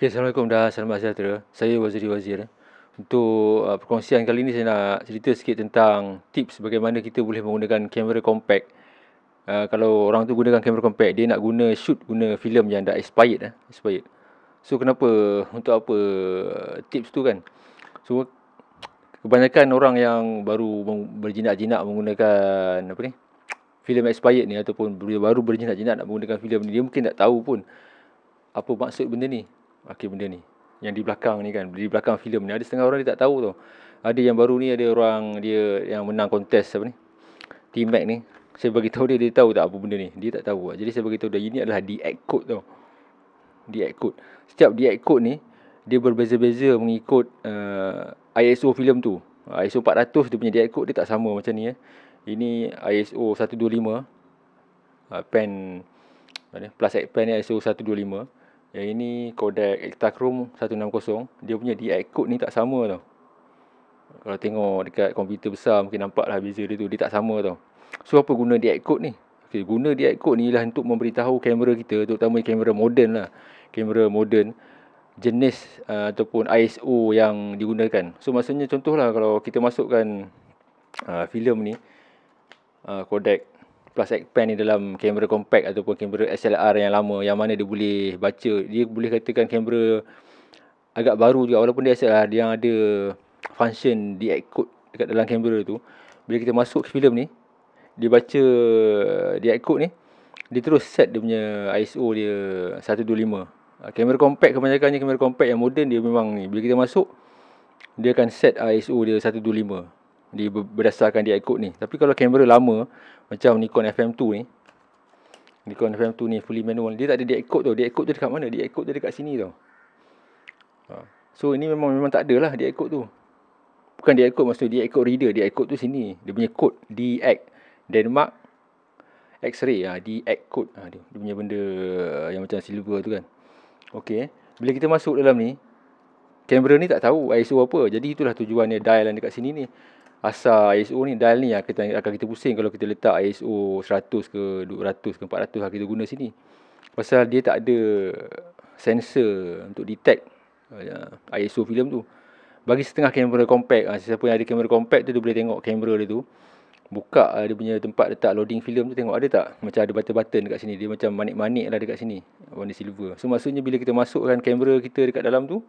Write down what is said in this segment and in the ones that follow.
Okay, Assalamualaikum dan selamat sejahtera. Saya Waziri Wazir. Untuk perkongsian kali ini saya nak cerita sikit tentang tips bagaimana kita boleh menggunakan kamera compact. Kalau orang tu gunakan kamera compact, dia nak shoot guna filem yang dah expired. So kenapa, untuk apa tips tu kan? So kebanyakan orang yang baru berjinak-jinak menggunakan filem expired ni, ataupun baru berjinak-jinak nak menggunakan filem ni, dia mungkin tak tahu pun apa maksud benda ni. Benda ni yang di belakang ni kan, di belakang filem ni ada setengah orang dia tak tahu tau. Ada yang baru ni, ada orang dia yang menang kontes T-Mac ni. Saya bagi tahu dia tahu tak apa benda ni. Dia tak tahu. Jadi saya bagi tahu dia ini adalah DX code tau. DX code. Setiap DX code ni dia berbeza-beza mengikut ISO filem tu. ISO 400 dia punya DX code dia tak sama macam ni. Ini ISO 125. Pen plus X pen ni ISO 125. Yang ini Kodak Ektachrome 160. Dia punya DX code ni tak sama tau. Kalau tengok dekat komputer besar mungkin nampak lah beza dia tu. Dia tak sama tau. So apa guna DX code ni? Guna DX code ni lah untuk memberitahu kamera kita, terutama kamera moden lah. Kamera moden jenis ataupun ISO yang digunakan. So maksudnya contohlah kalau kita masukkan filem ni Kodak plus X pen ni dalam kamera compact ataupun kamera SLR yang lama, yang mana dia boleh baca, dia boleh katakan kamera agak baru juga walaupun dia SLR, dia yang ada function DX code dekat dalam kamera tu. Bila kita masuk ke filem ni, dia baca DX code ni, dia terus set dia punya ISO dia 125. Kamera compact kebanyakannya kamera compact yang moden dia memang ni, bila kita masuk dia akan set ISO dia 125. Dia berdasarkan DX code ni. Tapi kalau kamera lama macam Nikon FM2 ni, Nikon FM2 ni fully manual, dia tak ada DX code tau. DX code tu dekat mana? DX code tu dekat sini tau. So ini memang tak ada lah DX code tu. Bukan DX code, maksud DX code reader. DX code tu sini. Dia punya code DX Denmark X-ray. DX code. Dia punya benda yang macam silver tu kan. Okay. Bila kita masuk dalam ni, kamera ni tak tahu ISO apa. Jadi itulah tujuannya dial yang dekat sini ni. Asal ISO ni, dial ni akan kita pusing kalau kita letak ISO 100 ke 200 ke 400 kita guna sini. Pasal dia tak ada sensor untuk detect ISO filem tu. Bagi setengah kamera compact, siapa yang ada kamera compact tu, dia boleh tengok kamera dia tu. Buka dia punya tempat letak loading filem tu, tengok ada tak macam ada button-button dekat sini. Dia macam manik-manik lah dekat sini, warna silver. So maksudnya bila kita masukkan kamera kita dekat dalam tu,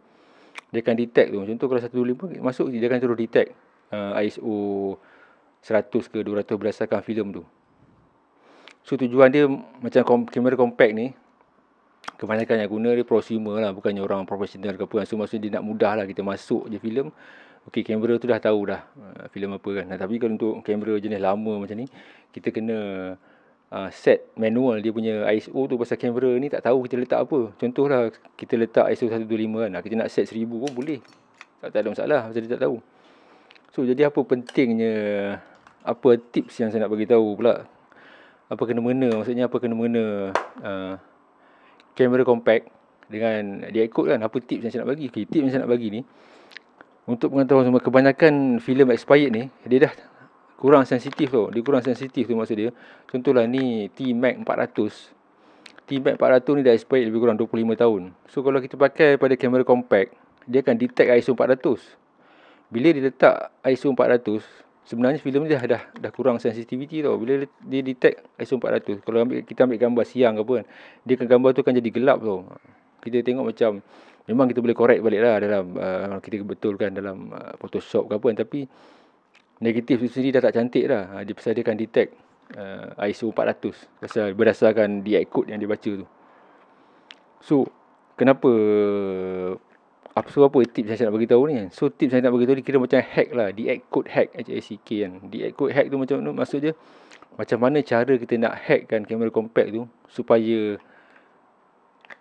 dia akan detect tu. Contoh kalau 125 masuk, dia akan terus detect ISO 100 ke 200 berdasarkan filem tu. So tujuan dia macam kamera compact ni, kebanyakan yang guna dia prosumer lah, bukannya orang profesional ke apa. So maksudnya dia nak mudah lah, kita masuk je filem. Okey, kamera tu dah tahu dah filem apa kan. Tapi kalau untuk kamera jenis lama macam ni, kita kena set manual dia punya ISO tu. Pasal kamera ni tak tahu kita letak apa. Contohlah kita letak ISO 125 kan, kita nak set 1000 pun boleh, tak ada masalah pasal dia tak tahu. So jadi apa pentingnya, apa tips yang saya nak bagi tahu pula, apa kena-mengena, maksudnya apa kena-mengena kamera compact dengan DX code kan. Apa tips yang saya nak bagi? Okay, tips yang saya nak bagi ni untuk pengetahuan semua, kebanyakan filem expired ni dia dah kurang sensitif tau. Dia kurang sensitif tu maksud dia. Contohlah ni T-Mac 400. T-Mac 400 ni dah expired lebih kurang 25 tahun. So kalau kita pakai pada kamera compact, dia akan detect ISO 400. Bila dia letak ISO 400, sebenarnya filem ni dah kurang sensitivity tau. Bila dia detect ISO 400, kalau kita ambil gambar siang ke apa kan, gambar tu akan jadi gelap tau. Kita tengok macam, memang kita boleh correct balik lah dalam kita betulkan dalam Photoshop ke apa kan. Tapi negatif tu sendiri dah tak cantik dah. Pasal dia akan detect ISO 400 pasal berdasarkan DX code yang dia baca tu. So kenapa, apa tips yang saya nak bagi tahu ni kan? So tips yang saya nak bagi tahu ni kira macam hack lah, DX code hack, HACK kan. DX code hack tu macam maksud dia macam mana cara kita nak hackkan kamera compact tu supaya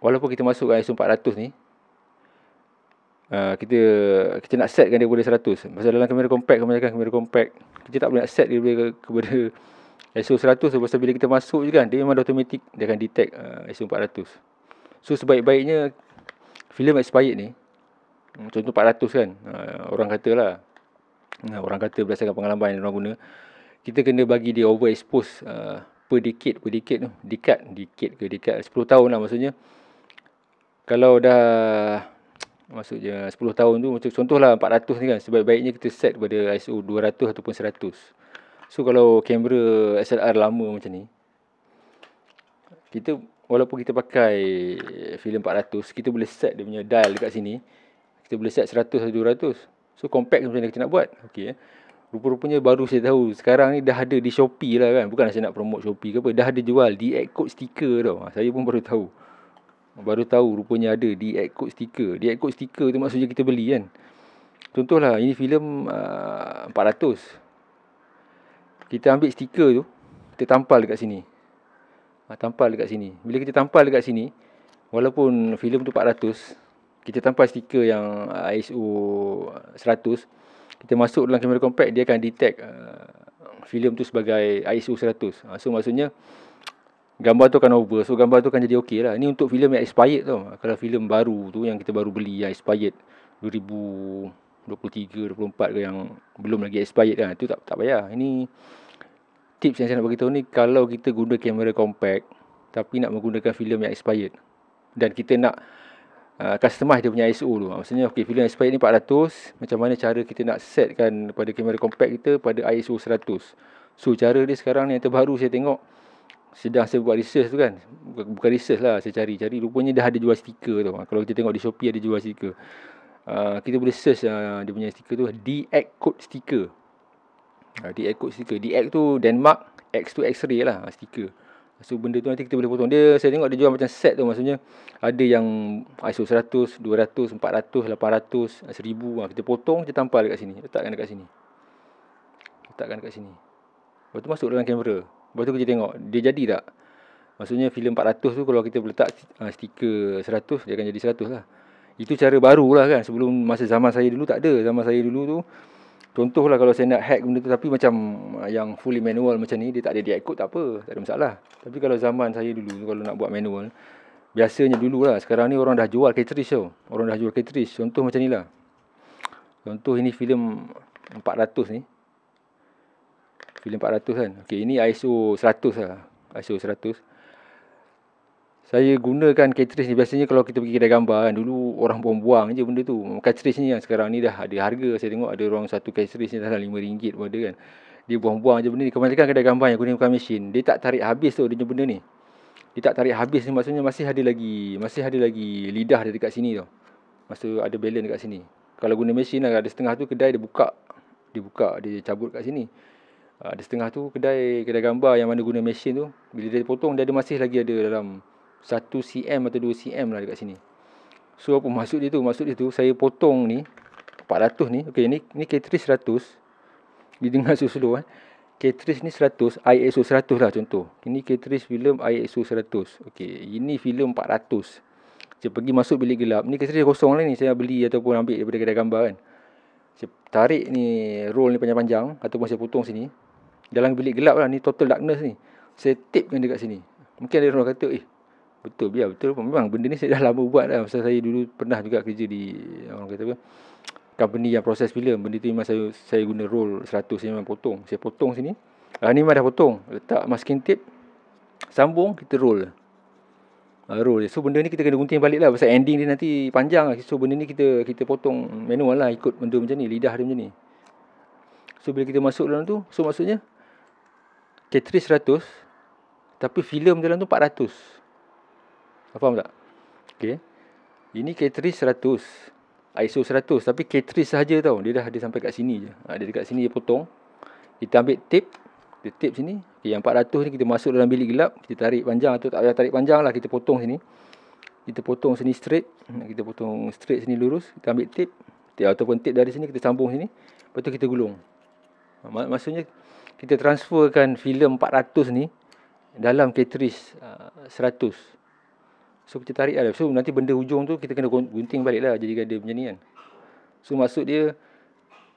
walaupun kita masukkan ISO 400 ni, kita nak setkan dia boleh 100. Pasal dalam kamera compact, kebanyakan kamera compact kita tak boleh nak set dia kepada ISO 100 tu. Pasal bila kita masuk je kan, dia memang automatic dia akan detect ISO 400. So sebaik-baiknya filem expired ni, contoh 400 kan, orang kata berdasarkan pengalaman yang orang guna, kita kena bagi dia overexpose per decade 10 tahun lah maksudnya. Kalau dah maksudnya 10 tahun tu, macam contohlah 400 ni kan, sebaik-baiknya kita set pada ISO 200 ataupun 100. So kalau kamera SLR lama macam ni, kita walaupun kita pakai filem 400, kita boleh set dia punya dial dekat sini. Kita boleh set 100 atau 200. So compact macam mana kita nak buat? Okey. Rupa-rupanya baru saya tahu sekarang ni dah ada di Shopee lah kan. Bukan saya nak promote Shopee ke apa, dah ada jual DX code sticker tau. Saya pun baru tahu. Baru tahu rupanya ada DX code sticker. DX code sticker tu maksudnya kita beli kan. Contohlah ini filem 400. Kita ambil stiker tu, kita tampal dekat sini. Tampal dekat sini. Bila kita tampal dekat sini, walaupun filem tu 400, kita tampal stiker yang ISO 100, kita masuk dalam kamera compact, dia akan detect filem tu sebagai ISO 100. So maksudnya gambar tu akan over. So gambar tu akan jadi okey lah. Ini untuk filem yang expired tau. Kalau filem baru tu yang kita baru beli yang expired 2023, 24 ke yang belum lagi expired kan, tu tak payah. Ini tips yang saya nak bagi tahu ni, kalau kita guna kamera compact tapi nak menggunakan filem yang expired dan kita nak customize dia punya ISO tu. Maksudnya okey, filem expired ni 400, macam mana cara kita nak setkan pada kamera compact kita pada ISO 100. So cara dia sekarang ni yang terbaru saya tengok, sedang saya buat research tu kan. Bukan research lah, saya cari rupanya dah ada jual stiker tu. Kalau kita tengok di Shopee ada jual stiker. Kita boleh search dia punya stiker tu, DX code stiker. DX code stiker. DX tu Denmark, X tu X-ray lah stiker. So benda tu nanti kita boleh potong. Dia saya tengok dia jual macam set tu, maksudnya ada yang ISO 100, 200, 400, 800, 1000. Kita potong, kita tampal dekat sini, letakkan dekat sini. Lepas tu masuk dalam kamera. Lepas tu kita tengok dia jadi tak. Maksudnya filem 400 tu kalau kita letak stiker 100, dia akan jadi 100 lah. Itu cara baru lah kan. Sebelum masa zaman saya dulu tak ada. Zaman saya dulu tu, contohlah kalau saya nak hack benda tu, tapi macam yang fully manual macam ni, dia tak ada DX code, tak apa, tak ada masalah. Tapi kalau zaman saya dulu, kalau nak buat manual, biasanya dulu lah, sekarang ni orang dah jual cartridge tau. Orang dah jual cartridge. Contoh macam ni lah. Contoh ini filem 400 ni. Filem 400 kan. Okey, ini ISO 100 lah. ISO 100. Saya gunakan cartridge ni biasanya kalau kita pergi kedai gambar kan. Dulu orang buang-buang je benda tu. Cartridge ni yang sekarang ni dah ada harga. Saya tengok ada orang satu cartridge ni dalam RM5 pun ada kan. Dia buang-buang je benda ni. Kebanyakan kedai gambar yang gunakan mesin, dia tak tarik habis tu dia punya benda ni. Dia tak tarik habis ni, maksudnya masih ada lagi lidah dia dekat sini tau. Masih ada balance dekat sini. Kalau guna mesin lah, ada setengah tu kedai dia buka, dia cabut kat sini. Ada setengah tu kedai gambar yang mana guna mesin tu, bila dia potong, dia masih lagi ada dalam 1 cm atau 2 cm lah dekat sini. So apa maksud dia tu? Maksud dia tu, saya potong ni 400 ni. Okey, ni cartridge 100. Dia dengar slow kan. Cartridge ni 100, ISO 100 lah contoh. Ini cartridge filem ISO 100. Okey, ini filem 400. Saya pergi masuk bilik gelap. Ni cartridge kosong lah ni, saya beli ataupun ambil daripada kedai gambar kan. Saya tarik ni roll ni panjang-panjang ataupun saya potong sini. Dalam bilik gelap lah, ni total darkness ni. Saya tapekan dekat sini. Mungkin ada orang kata, betul, biar betul. Memang benda ni saya dah lama buat lah. Pasal saya dulu pernah juga kerja di, orang kata apa, company yang proses filem. Benda tu memang saya guna roll 100, saya memang potong. Saya potong sini. Ni memang dah potong. Letak masking tape, sambung, kita roll. Roll. So benda ni kita kena gunting balik lah. Pasal ending dia nanti panjang lah. So benda ni kita potong manual lah, ikut benda macam ni. Lidah dia macam ni. So bila kita masuk dalam tu, so maksudnya cartridge 100, tapi filem dalam tu 400. Faham tak? Okay. Ini cartridge 100, ISO 100, tapi cartridge sahaja tau. Dia dah ada sampai kat sini je. Dia dekat sini dia potong. Kita ambil tape, kita tape sini. Okay, yang 400 ni kita masuk dalam bilik gelap, kita tarik panjang atau tak payah tarik panjang lah, kita potong sini. Kita potong sini straight, kita potong straight sini lurus, kita ambil tape ataupun tape dari sini, kita sambung sini. Lepas tu kita gulung. Maksudnya kita transferkan filem 400 ni dalam cartridge 100. So kita tarik lah. So nanti benda hujung tu kita kena gunting balik lah, jadi ada macam ni kan. So maksud dia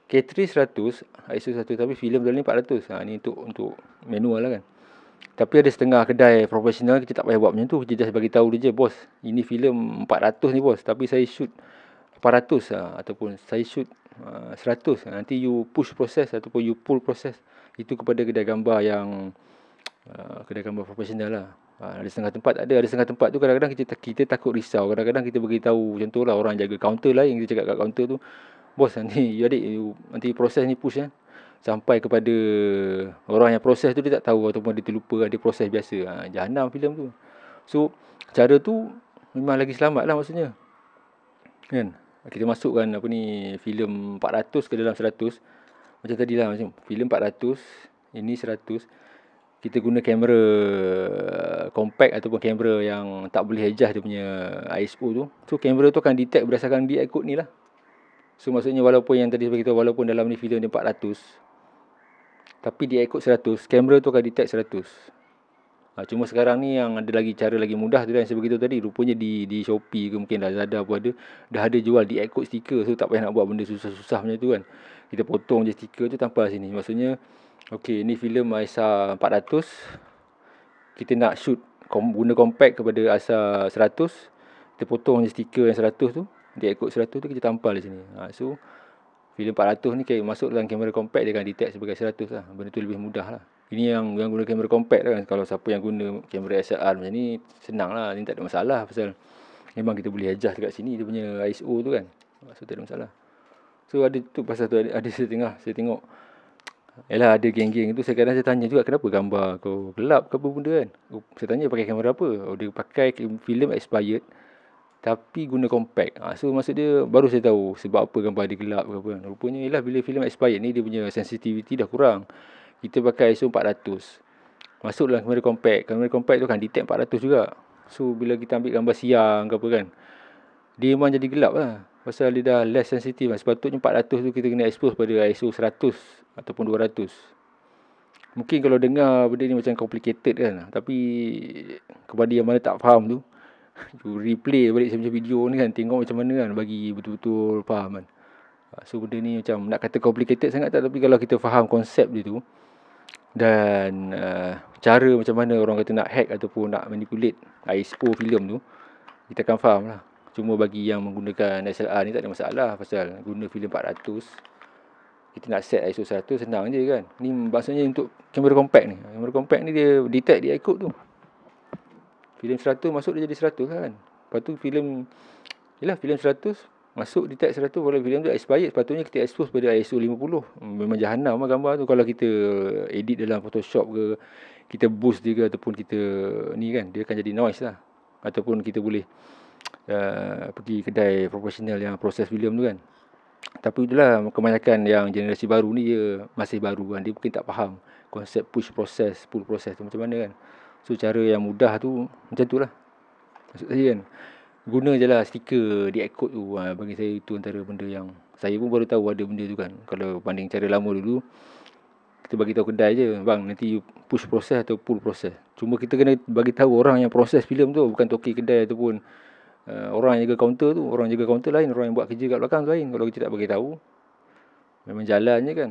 cartridge 100, ISO 100, tapi filem dalam ni 400. Ni untuk manual lah kan. Tapi ada setengah kedai profesional, kita tak payah buat macam tu. Kita just bagi tahu dia je, bos, ini filem 400 ni bos, tapi saya shoot 400 ataupun saya shoot 100. Nanti you push proses ataupun you pull proses itu kepada kedai gambar yang kedai gambar profesional lah. Ada setengah tempat ada setengah tempat tu kadang-kadang kita takut risau. Kadang-kadang kita beritahu contohlah orang jaga kaunter lain, kita cakap kat kaunter tu, "Bos, nanti adik nanti proses ni push sampai kepada orang yang proses tu dia tak tahu ataupun dia terlupa dia proses biasa." Jahanam filem tu. So cara tu memang lagi selamat lah maksudnya. Kan? Kita masukkan filem 400 ke dalam 100. Macam tadilah macam filem 400, ini 100. Kita guna kamera compact ataupun kamera yang tak boleh adjust dia punya ISO tu. So kamera tu akan detect berdasarkan dia ikut ni lah. So maksudnya walaupun yang tadi saya beritahu, walaupun dalam ni filem dia 400, tapi dia ikut 100, kamera tu akan detect 100. Cuma sekarang ni yang ada lagi cara lagi mudah tu yang saya beritahu tadi. Rupanya di Shopee ke mungkin Lazada pun ada, dah ada jual di ikut stiker. So tak payah nak buat benda susah-susah macam tu kan. Kita potong je stiker tu tampal sini. Maksudnya okey, ni filem ISA 400. Kita nak shoot guna compact kepada ISA 100. Kita potong je stiker yang 100 tu, dia ikut 100 tu kita tampal di sini. So filem 400 ni masuk dalam kamera compact, dia akan detect sebagai 100 lah. Benda tu lebih mudah lah. Ini yang guna kamera compact kan. Kalau siapa yang guna kamera SLR macam ni, senang lah. Ni tak ada masalah pasal memang kita boleh adjust dekat sini dia punya ISO tu kan. So tak ada masalah. So ada tu pasal tu ada saya tengok. Yalah, ada geng-geng tu saya tanya juga, kenapa gambar kau gelap ke apa benda kan. Saya tanya pakai kamera apa. Dia pakai filem expired tapi guna compact. So maksud dia baru saya tahu sebab apa gambar dia gelap ke apa kan. Rupanya ialah bila filem expired ni dia punya sensitivity dah kurang. Kita pakai ISO 400. Masuk dalam kamera compact. Kamera compact tu kan detect 400 juga. So bila kita ambil gambar siang ke apa kan, dia memang jadi gelap lah. Pasal dia dah less sensitive lah. Sepatutnya 400 tu kita kena expose pada ISO 100 ataupun 200. Mungkin kalau dengar benda ni macam complicated kan. Tapi kepada yang mana tak faham tu, replay balik saya punya video ni kan, tengok macam mana kan, bagi betul-betul faham kan. So benda ni macam nak kata complicated sangat tak, tapi kalau kita faham konsep dia tu dan cara macam mana orang kata nak hack ataupun nak manipulate ISO filem tu, kita akan faham lah. Cuma bagi yang menggunakan SLR ni tak ada masalah. Pasal guna filem 400, kita nak set ISO 100 senang je kan. Ni maksudnya untuk kamera compact ni. Kamera compact ni dia detect dia ikut tu. Filem 100 masuk dia jadi 100 kan. Lepas tu filem 100 masuk detect 100. Kalau filem tu expired, sepatutnya kita expose pada ISO 50. Memang jahanam lah gambar tu. Kalau kita edit dalam Photoshop ke, kita boost dia ke, ataupun kita ni kan, dia akan jadi noise lah. Ataupun kita boleh pergi kedai profesional yang proses filem tu kan. Tapi itulah, kebanyakan yang generasi baru ni dia masih baru kan. Dia mungkin tak faham konsep push process, pull process tu macam mana kan. So cara yang mudah tu macam tu lah. Maksud saya kan, guna je lah stiker di code tu. Bagi saya itu antara benda yang saya pun baru tahu ada benda tu kan. Kalau banding cara lama dulu, kita bagi tahu kedai je, bang nanti push process atau pull process. Cuma kita kena bagi tahu orang yang proses filem tu, bukan toki kedai ataupun orang yang jaga kaunter tu. Orang jaga kaunter lain, orang yang buat kerja kat belakang tu lain. Kalau kita tak bagi tahu, memang jalan je kan.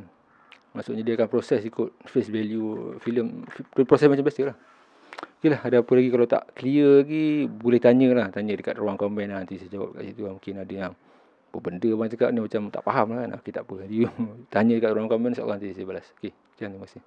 Maksudnya dia akan proses ikut face value filem, proses macam biasa lah. Okey lah, ada apa lagi kalau tak clear lagi, boleh tanya lah. Tanya dekat ruang komen lah, nanti saya jawab kat situ lah. Mungkin ada yang apa benda abang cakap ni macam tak faham lah kan. Okey, tak apa. Tanya dekat ruang komen, insyaAllah nanti saya balas. Okey, terima kasih.